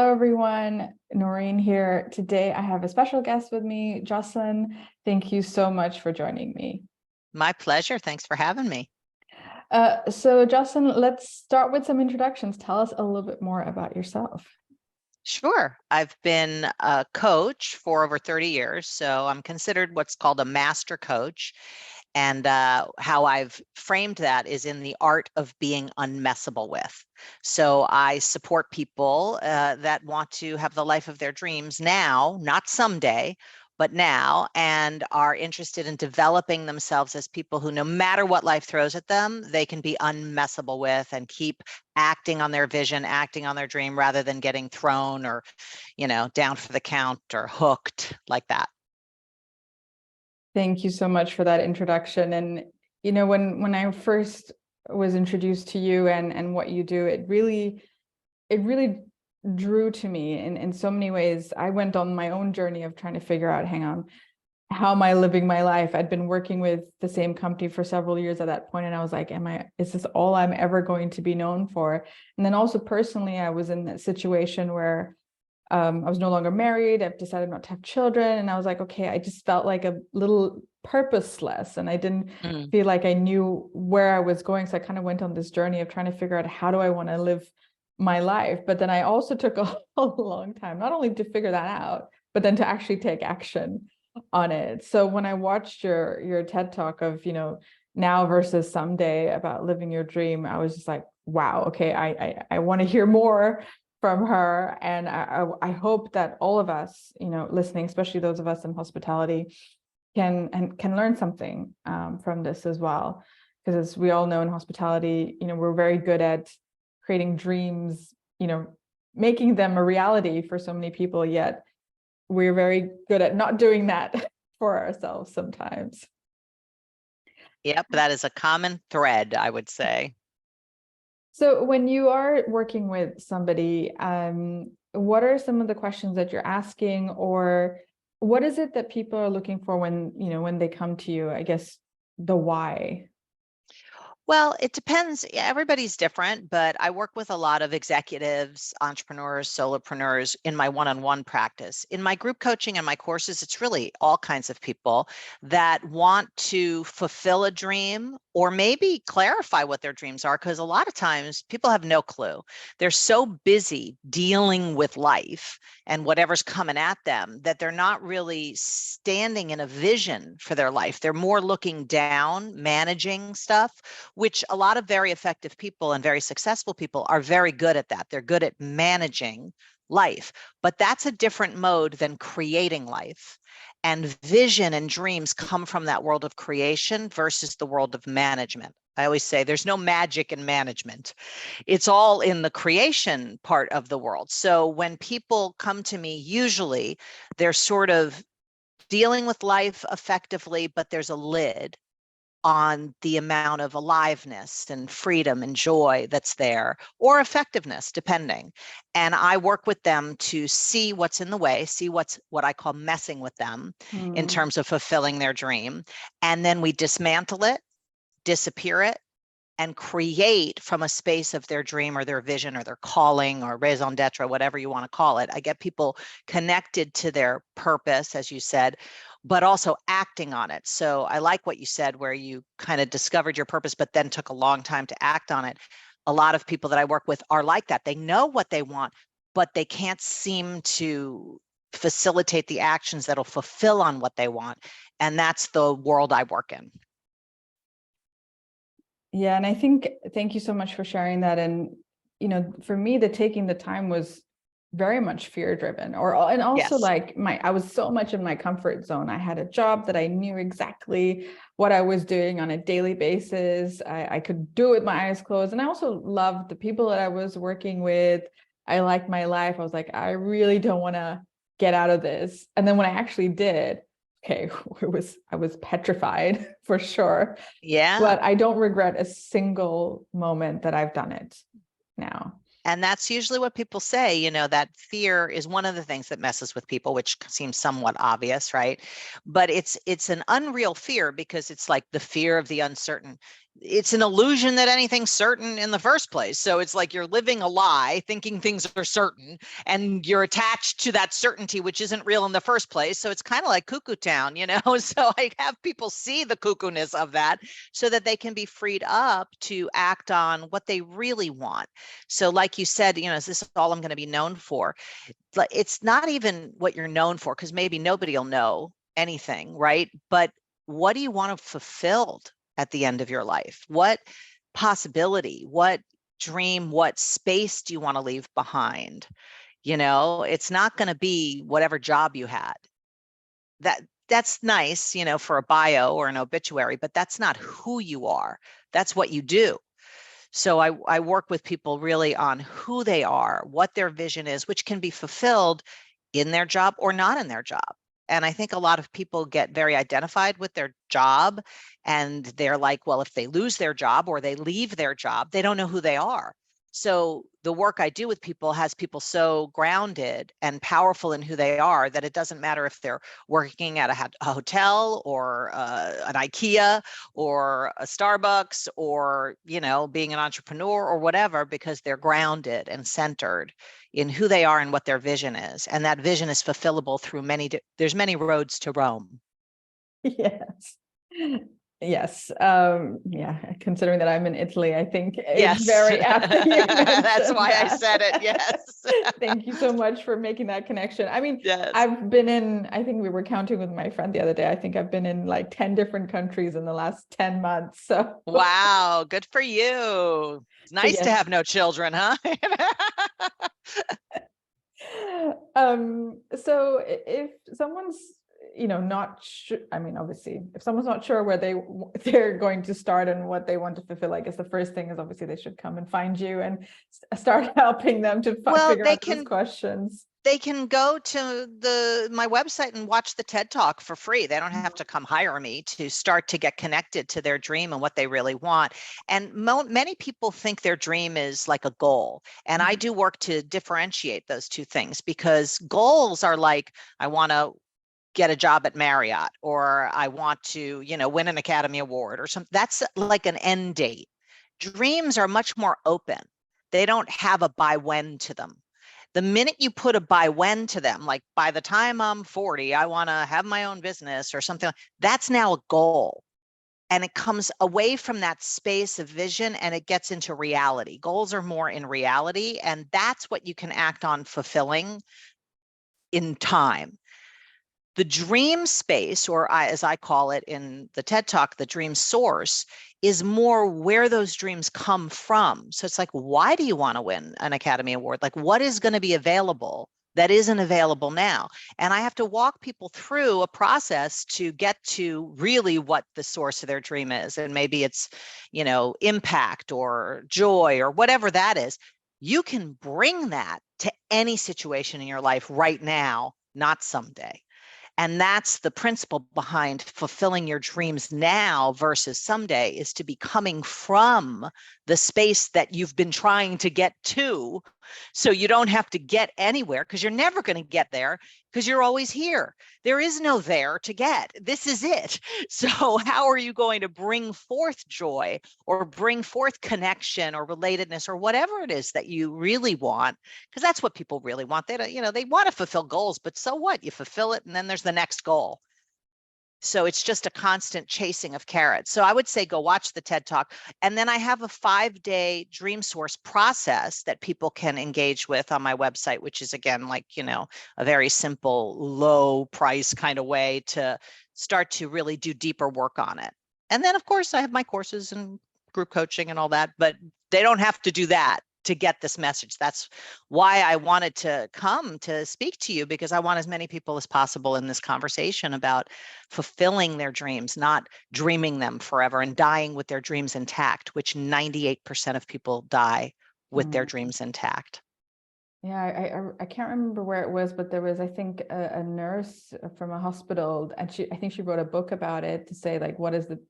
Hello everyone, Noreen here. Today I have a special guest with me, Josselyn. Thank you so much for joining me. My pleasure. Thanks for having me. So Josselyn, let's start with some introductions. Tell us a little bit more about yourself. Sure. I've been a coach for over 30 years, so I'm considered what's called a master coach. And how I've framed that is in the art of being unmessable with. So I support people that want to have the life of their dreams now, not someday, but now, and are interested in developing themselves as people who, no matter what life throws at them, they can be unmessable with and keep acting on their vision, acting on their dream, rather than getting thrown or, down for the count or hooked like that. Thank you so much for that introduction. And, when I first was introduced to you and what you do, it really drew to me in so many ways. I went on my own journey of trying to figure out, hang on, how am I living my life? I'd been working with the same company for several years at that point, and I was like, is this all I'm ever going to be known for? And then also personally, I was in that situation where I was no longer married. I've decided not to have children. And I was like, okay, I just felt like a little purposeless, and I didn't feel like I knew where I was going. So I kind of went on this journey of trying to figure out, how do I want to live my life? But then I also took a long time, not only to figure that out, but then to actually take action on it. So when I watched your TED talk of, now versus someday about living your dream, I was just like, wow, okay, I want to hear more from her. And I hope that all of us, listening, especially those of us in hospitality, can learn something from this as well. Because as we all know, in hospitality, we're very good at creating dreams, making them a reality for so many people, yet we're very good at not doing that for ourselves sometimes. Yep, that is a common thread, I would say. So when you are working with somebody, what are some of the questions that you're asking, or what is it that people are looking for when they come to you? I guess the why. Well, it depends. Everybody's different, but I work with a lot of executives, entrepreneurs, solopreneurs in my one-on-one practice. In my group coaching and my courses, it's really all kinds of people that want to fulfill a dream or maybe clarify what their dreams are, because a lot of times people have no clue. They're so busy dealing with life and whatever's coming at them that they're not really standing in a vision for their life. They're more looking down, managing stuff, which a lot of very effective people and very successful people are very good at that. They're good at managing life, but that's a different mode than creating life. And vision and dreams come from that world of creation versus the world of management. I always say there's no magic in management. It's all in the creation part of the world. So when people come to me, usually they're sort of dealing with life effectively, but there's a lid on the amount of aliveness and freedom and joy that's there, or effectiveness, depending. And I work with them to see what's in the way, see what I call messing with them in terms of fulfilling their dream. And then we dismantle it, disappear it, and create from a space of their dream or their vision or their calling or raison d'etre, whatever you want to call it. I get people connected to their purpose, as you said, but also acting on it. So I like what you said, where you kind of discovered your purpose, but then took a long time to act on it. A lot of people that I work with are like that. They know what they want, but they can't seem to facilitate the actions that'll fulfill on what they want. And that's the world I work in. Yeah, and I think, thank you so much for sharing that. And, for me, taking the time was very much fear driven, and also Yes. I was so much in my comfort zone. I had a job that I knew exactly what I was doing on a daily basis. I could do it with my eyes closed. And I also loved the people that I was working with. I liked my life. I was like, I really don't want to get out of this. And then when I actually did, okay, I was petrified for sure. Yeah. But I don't regret a single moment that I've done it now. And that's usually what people say, that fear is one of the things that messes with people, which seems somewhat obvious, right? But it's an unreal fear, because it's like the fear of the uncertain. it's an illusion that anything's certain in the first place. So it's like you're living a lie, thinking things are certain, and you're attached to that certainty, which isn't real in the first place. So it's kind of like cuckoo town, you know? So I have people see the cuckoo-ness of that so that they can be freed up to act on what they really want. So like you said, you know, is this all I'm going to be known for? It's not even what you're known for, because maybe nobody will know anything, right? But what do you want to fulfilled at the end of your life? What possibility, what dream, what space do you want to leave behind? You know, it's not going to be whatever job you had. That's nice, you know, for a bio or an obituary, but that's not who you are. That's what you do. So I work with people really on who they are, what their vision is, which can be fulfilled in their job or not in their job. And I think a lot of people get very identified with their job, and they're like, well, if they lose their job or they leave their job, they don't know who they are. So the work I do with people has people so grounded and powerful in who they are that it doesn't matter if they're working at a hotel or an IKEA or a Starbucks or, you know, being an entrepreneur or whatever, because they're grounded and centered in who they are and what their vision is. And that vision is fulfillable through there's many roads to Rome. Yes. Yes. Yeah. Considering that I'm in Italy, I think Yes. it's very apt that you That's why I that. said it. Yes. Thank you so much for making that connection. I mean, Yes. I've been in, I think we were counting with my friend the other day. I think I've been in like 10 different countries in the last 10 months. So wow, good for you. It's nice to yes. have no children, huh? So if someone's, you know, not sure, I mean, obviously, if someone's not sure where they're going to start and what they want to fulfill, I guess the first thing is obviously they should come and find you and start helping them to Well, figure out those questions. they can go to my website and watch the TED Talk for free. They don't have to come hire me to start to get connected to their dream and what they really want. And many people think their dream is like a goal. And I do work to differentiate those two things, because goals are like, I want to get a job at Marriott, or I want to, you know, win an Academy Award or something. That's like an end date. Dreams are much more open. They don't have a by when to them. The minute you put a by when to them, like by the time I'm 40, I want to have my own business or something, that's now a goal. And it comes away from that space of vision and it gets into reality. Goals are more in reality, and that's what you can act on fulfilling in time. The dream space, or as I call it in the TED Talk, the dream source, is more where those dreams come from. So it's like, why do you want to win an Academy Award? Like, what is going to be available that isn't available now? And I have to walk people through a process to get to really what the source of their dream is. And maybe it's, you know, impact or joy or whatever that is. You can bring that to any situation in your life right now, not someday. And that's the principle behind fulfilling your dreams now versus someday, is to be coming from the space that you've been trying to get to. So you don't have to get anywhere, because you're never going to get there, because you're always here. There is no there to get. This is it. So how are you going to bring forth joy or bring forth connection or relatedness or whatever it is that you really want? Because that's what people really want. They don't, you know, they want to fulfill goals, but so what? You fulfill it and then there's the next goal. So it's just a constant chasing of carrots. So I would say go watch the TED Talk. And then I have a 5-day dream source process that people can engage with on my website, which is, again, like, you know, a very simple, low price kind of way to start to really do deeper work on it. And then, of course, I have my courses and group coaching and all that, but they don't have to do that to get this message. That's why I wanted to come to speak to you, because I want as many people as possible in this conversation about fulfilling their dreams, not dreaming them forever and dying with their dreams intact, which 98% of people die with their dreams intact. Yeah, I can't remember where it was, but there was, I think, a nurse from a hospital, and I think she wrote a book about it to say, like, what is the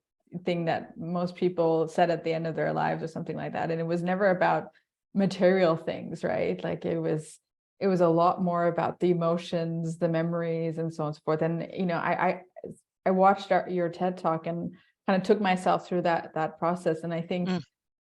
thing that most people said at the end of their lives or something like that. And it was never about material things, right? Like it was a lot more about the emotions, the memories, and so on and so forth. And, you know, I watched your TED Talk and kind of took myself through that process. And I think Mm.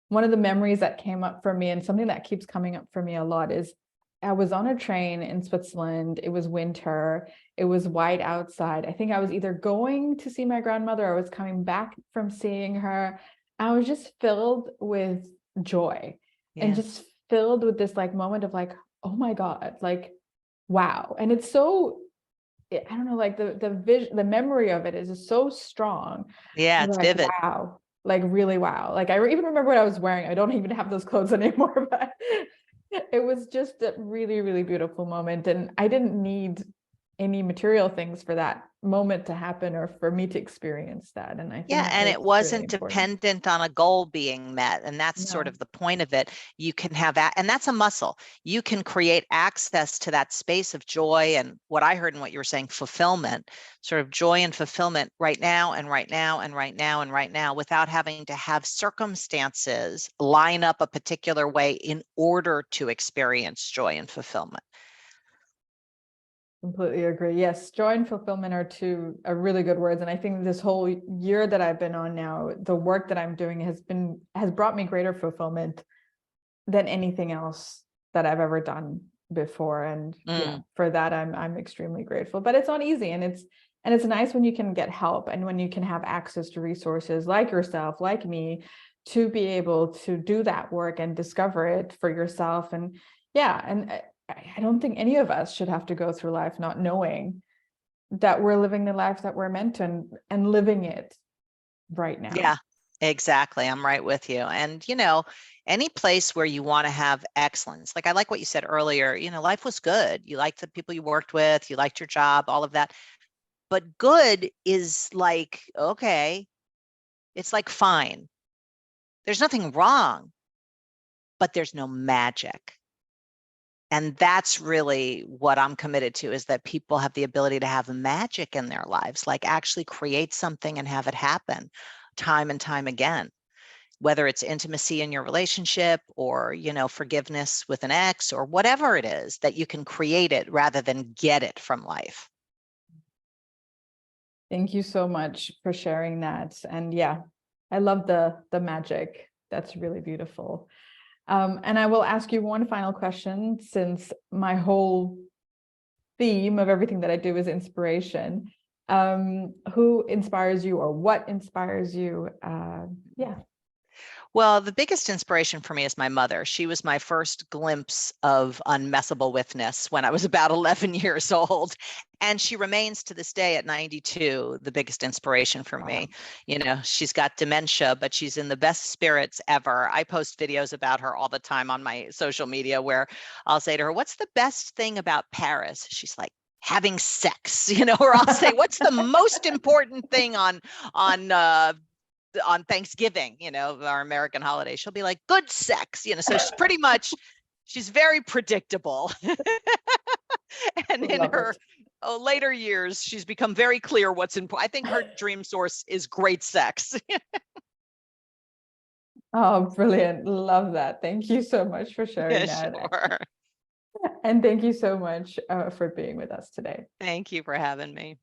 one of the memories that came up for me, and something that keeps coming up for me a lot, is I was on a train in Switzerland. It was winter. It was white outside. I think I was either going to see my grandmother or I was coming back from seeing her. I was just filled with joy and Yeah. just filled with this like moment of like, oh my God, like, wow. And it's so, I don't know, like the vision, the memory of it is just so strong. Yeah, You're it's like, vivid. wow, like really wow. Like I even remember what I was wearing. I don't even have those clothes anymore, but it was just a really, really beautiful moment. And I didn't need any material things for that moment to happen or for me to experience that. And I think Yeah, that and was it really wasn't important. dependent on a goal being met. And that's sort No, of the point of it. You can have, and that's a muscle. You can create access to that space of joy and what I heard and what you were saying, fulfillment, sort of joy and fulfillment right now and right now and right now and right now without having to have circumstances line up a particular way in order to experience joy and fulfillment. completely agree. Yes, joy and fulfillment are really good words. And I think this whole year that I've been on now, the work that I'm doing has brought me greater fulfillment than anything else that I've ever done before. And yeah, for that I'm extremely grateful. But it's not easy, and it's nice when you can get help and when you can have access to resources like yourself, like me, to be able to do that work and discover it for yourself. And yeah, and I don't think any of us should have to go through life not knowing that we're living the life that we're meant to, and living it right now. Yeah, exactly. I'm right with you. And, any place where you want to have excellence, like I like what you said earlier, life was good. You liked the people you worked with, you liked your job, all of that. But good is like, okay, it's like fine. There's nothing wrong, but there's no magic. And that's really what I'm committed to, is that people have the ability to have magic in their lives, like actually create something and have it happen time and time again, whether it's intimacy in your relationship or, forgiveness with an ex or whatever it is, that you can create it rather than get it from life. Thank you so much for sharing that. And yeah, I love the magic. That's really beautiful. And I will ask you one final question, since my whole theme of everything that I do is inspiration. Who inspires you, or what inspires you? Yeah. Well, the biggest inspiration for me is my mother. She was my first glimpse of unmessable witness when I was about 11 years old. And she remains to this day at 92 the biggest inspiration for me. She's got dementia, but she's in the best spirits ever. I post videos about her all the time on my social media where I'll say to her, "What's the best thing about Paris?" She's like, "Having sex," or I'll say, "What's the most important thing on Thanksgiving, our American holiday?" She'll be like, "Good sex," so she's pretty much, she's very predictable. And in her later years, she's become very clear what's important. I think her dream source is great sex. Oh, brilliant. Love that. Thank you so much for sharing that. Sure. And thank you so much for being with us today. Thank you for having me.